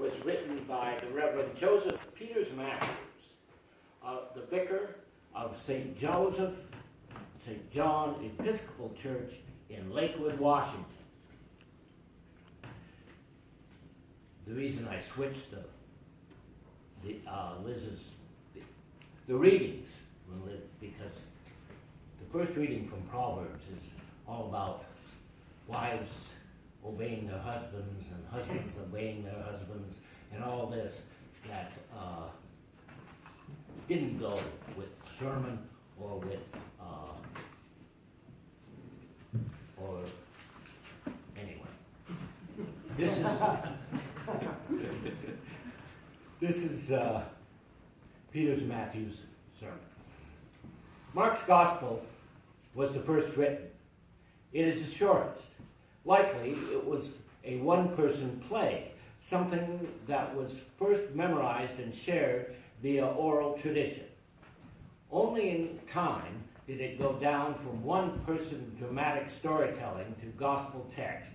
was written by the Reverend Joseph Peters Matthews, the vicar of St. John Episcopal Church in Lakewood, Washington. The reason I switched the readings, because the first reading from Proverbs is all about wives obeying their husbands and husbands obeying their husbands and all this that didn't go with sermon or with anyway. This is Peters Matthews' sermon. Mark's Gospel was the first written. It is the shortest. Likely it was a one-person play, something that was first memorized and shared via oral tradition. Only in time did it go down from one-person dramatic storytelling to gospel text,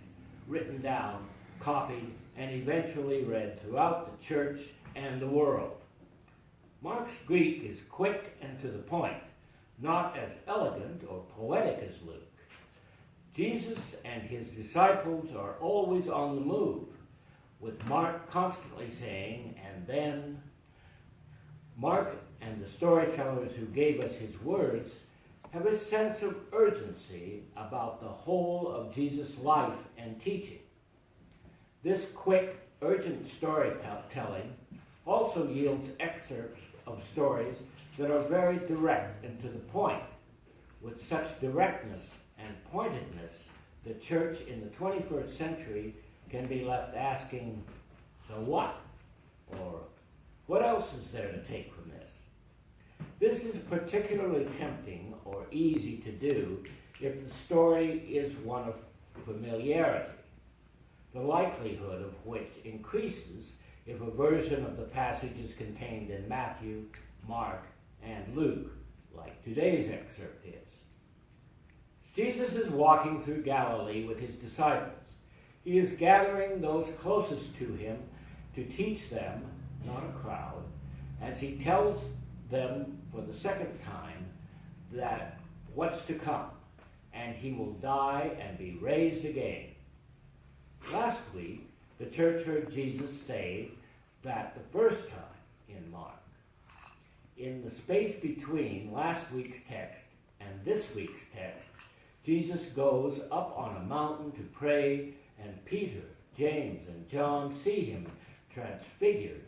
written down, copied, and eventually read throughout the church and the world. Mark's Greek is quick and to the point, not as elegant or poetic as Luke. Jesus and his disciples are always on the move, with Mark constantly saying, and then. Mark and the storytellers who gave us his words have a sense of urgency about the whole of Jesus' life and teaching. This quick, urgent storytelling also yields excerpts of stories that are very direct and to the point. With such directness and pointedness, the church in the 21st century can be left asking, so what? Or what else is there to take from this? This is particularly tempting or easy to do if the story is one of familiarity, the likelihood of which increases if a version of the passage is contained in Matthew, Mark, and Luke, like today's excerpt is. Jesus is walking through Galilee with his disciples. He is gathering those closest to him to teach them, not a crowd, as he tells them for the second time that what's to come, and he will die and be raised again. Last week, the church heard Jesus say that the first time in Mark. In the space between last week's text and this week's text, Jesus goes up on a mountain to pray, and Peter, James, and John see him transfigured,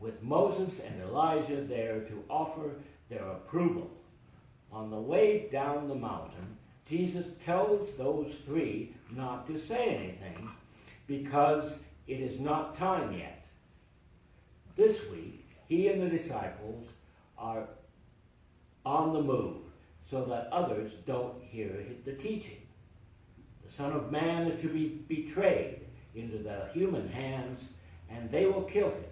with Moses and Elijah there to offer their approval. On the way down the mountain, Jesus tells those three not to say anything because it is not time yet. This week, he and the disciples are on the move so that others don't hear the teaching. The Son of Man is to be betrayed into the human hands, and they will kill him.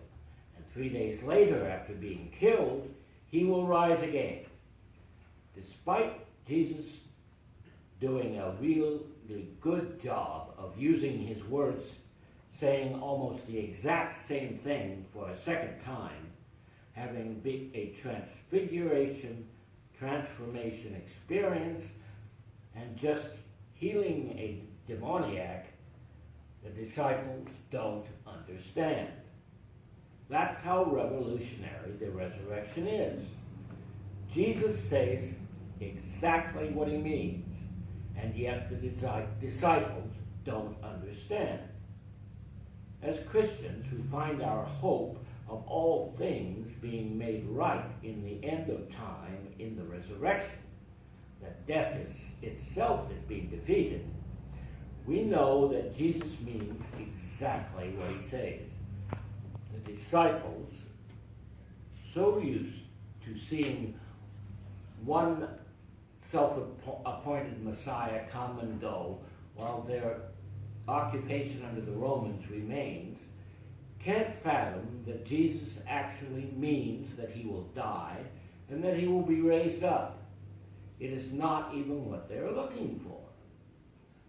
And 3 days later, after being killed, he will rise again. Despite Jesus doing a really good job of using his words, saying almost the exact same thing for a second time, having been a transformation experience, and just healing a demoniac, the disciples don't understand. That's how revolutionary the resurrection is. Jesus says exactly what he means, and yet the disciples don't understand. As Christians who find our hope of all things being made right in the end of time in the resurrection, that death itself is being defeated, we know that Jesus means exactly what he says. The disciples, so used to seeing one self-appointed Messiah come and go while their occupation under the Romans remains, can't fathom that Jesus actually means that he will die and that he will be raised up. It is not even what they're looking for.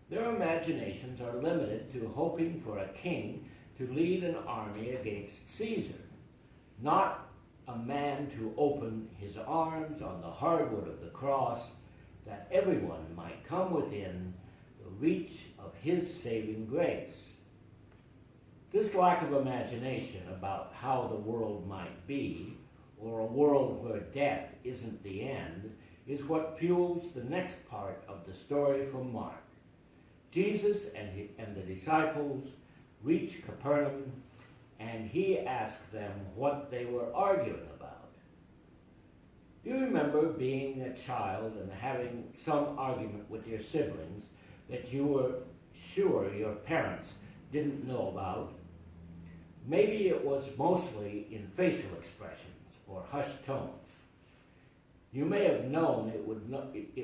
Their imaginations are limited to hoping for a king to lead an army against Caesar, not a man to open his arms on the hardwood of the cross, that everyone might come within the reach of his saving grace. This lack of imagination about how the world might be, or a world where death isn't the end, is what fuels the next part of the story from Mark. Jesus and the disciples reach Capernaum, and he asked them what they were arguing about. Do you remember being a child and having some argument with your siblings that you were sure your parents didn't know about? Maybe it was mostly in facial expressions or hushed tones. You may have known it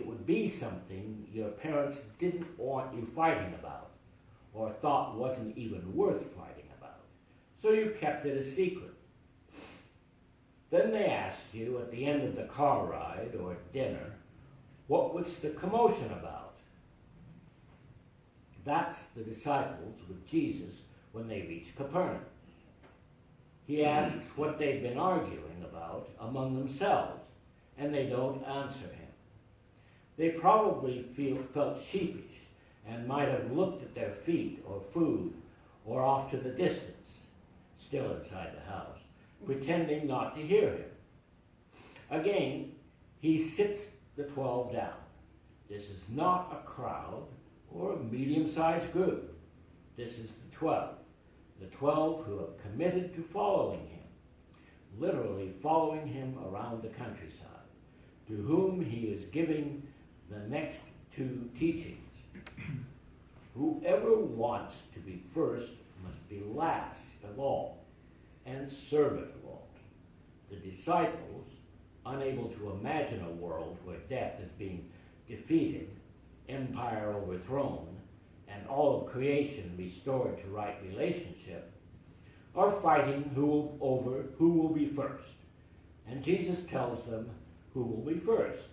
would be something your parents didn't want you fighting about, or thought wasn't even worth fighting about, so you kept it a secret. Then they asked you at the end of the car ride or dinner, what was the commotion about? That's the disciples with Jesus when they reach Capernaum. He asks what they've been arguing about among themselves, and they don't answer him. They probably felt sheepish and might have looked at their feet or food or off to the distance, still inside the house, pretending not to hear him. Again, he sits the 12 down. This is not a crowd or a medium-sized group. This is the 12 who have committed to following him, literally following him around the countryside, to whom he is giving the next two teachings. Whoever wants to be first must be last of all and servant of all. The disciples, unable to imagine a world where death is being defeated, empire overthrown, and all of creation restored to right relationship, are fighting over who will be first. And Jesus tells them who will be first.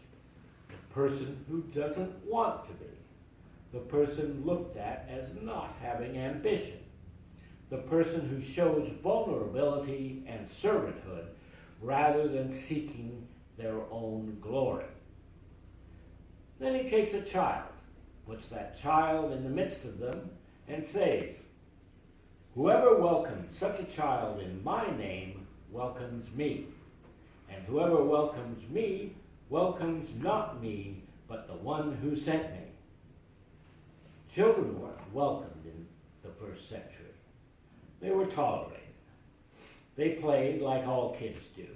The person who doesn't want to be. The person looked at as not having ambition. The person who shows vulnerability and servanthood rather than seeking their own glory. Then he takes a child, puts that child in the midst of them, and says, whoever welcomes such a child in my name welcomes me, and whoever welcomes me welcomes not me, but the one who sent me. Children weren't welcomed in the first century. They were tolerated. They played like all kids do,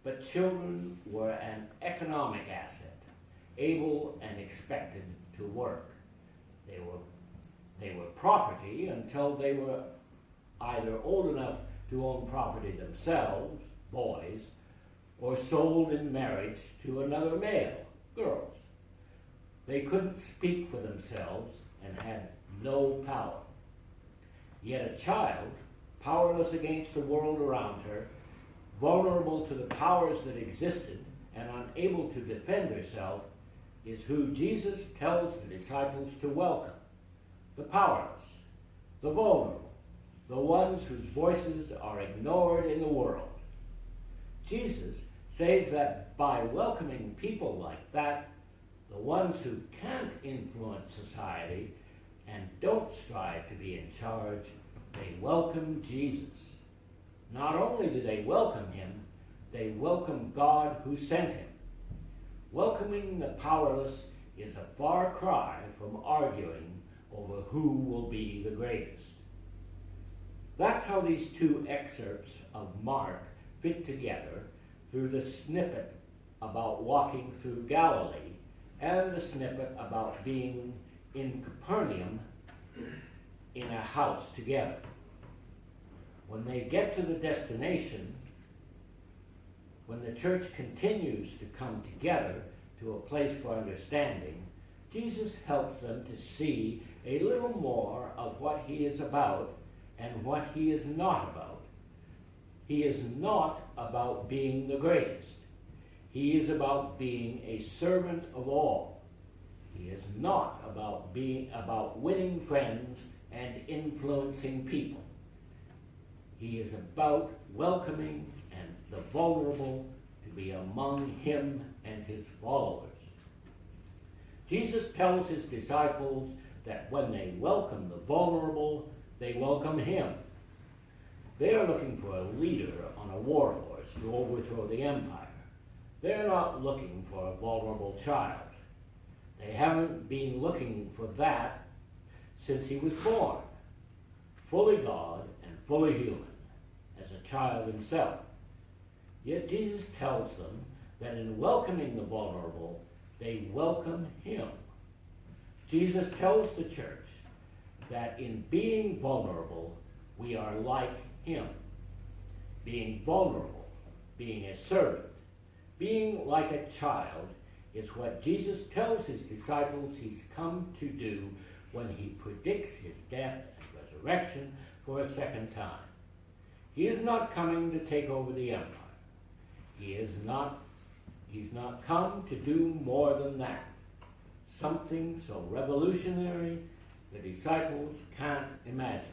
but children were an economic asset, able and expected to work. They were property until they were either old enough to own property themselves, boys, or sold in marriage to another male, girls. They couldn't speak for themselves and had no power. Yet a child, powerless against the world around her, vulnerable to the powers that existed and unable to defend herself, is who Jesus tells the disciples to welcome. The powerless, the vulnerable, the ones whose voices are ignored in the world. Jesus says that by welcoming people like that, the ones who can't influence society and don't strive to be in charge, they welcome Jesus. Not only do they welcome him, they welcome God who sent him. Welcoming the powerless is a far cry from arguing over who will be the greatest. That's how these two excerpts of Mark fit together through the snippet about walking through Galilee and the snippet about being in Capernaum in a house together. When they get to the destination, when the church continues to come together to a place for understanding, Jesus helps them to see a little more of what he is about and what he is not about. He is not about being the greatest. He is about being a servant of all. He is not about winning friends and influencing people. He is about welcoming and the vulnerable to be among him and his followers. Jesus tells his disciples that when they welcome the vulnerable, they welcome him. They are looking for a leader on a war horse to overthrow the empire. They're not looking for a vulnerable child. They haven't been looking for that since he was born, fully God and fully human, as a child himself. Yet Jesus tells them that in welcoming the vulnerable, they welcome him. Jesus tells the church that in being vulnerable, we are like him. Being vulnerable, being a servant, being like a child is what Jesus tells his disciples he's come to do when he predicts his death and resurrection for a second time. He is not coming to take over the empire. He's not come to do more than that. Something so revolutionary the disciples can't imagine.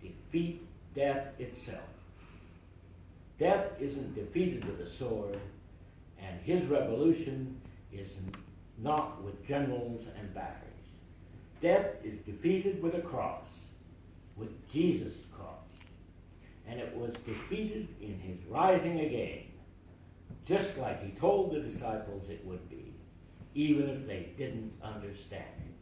Defeat death itself. Death isn't defeated with a sword, and his revolution is not with generals and batteries. Death is defeated with a cross, with Jesus' cross. And it was defeated in his rising again, just like he told the disciples it would be, even if they didn't understand it.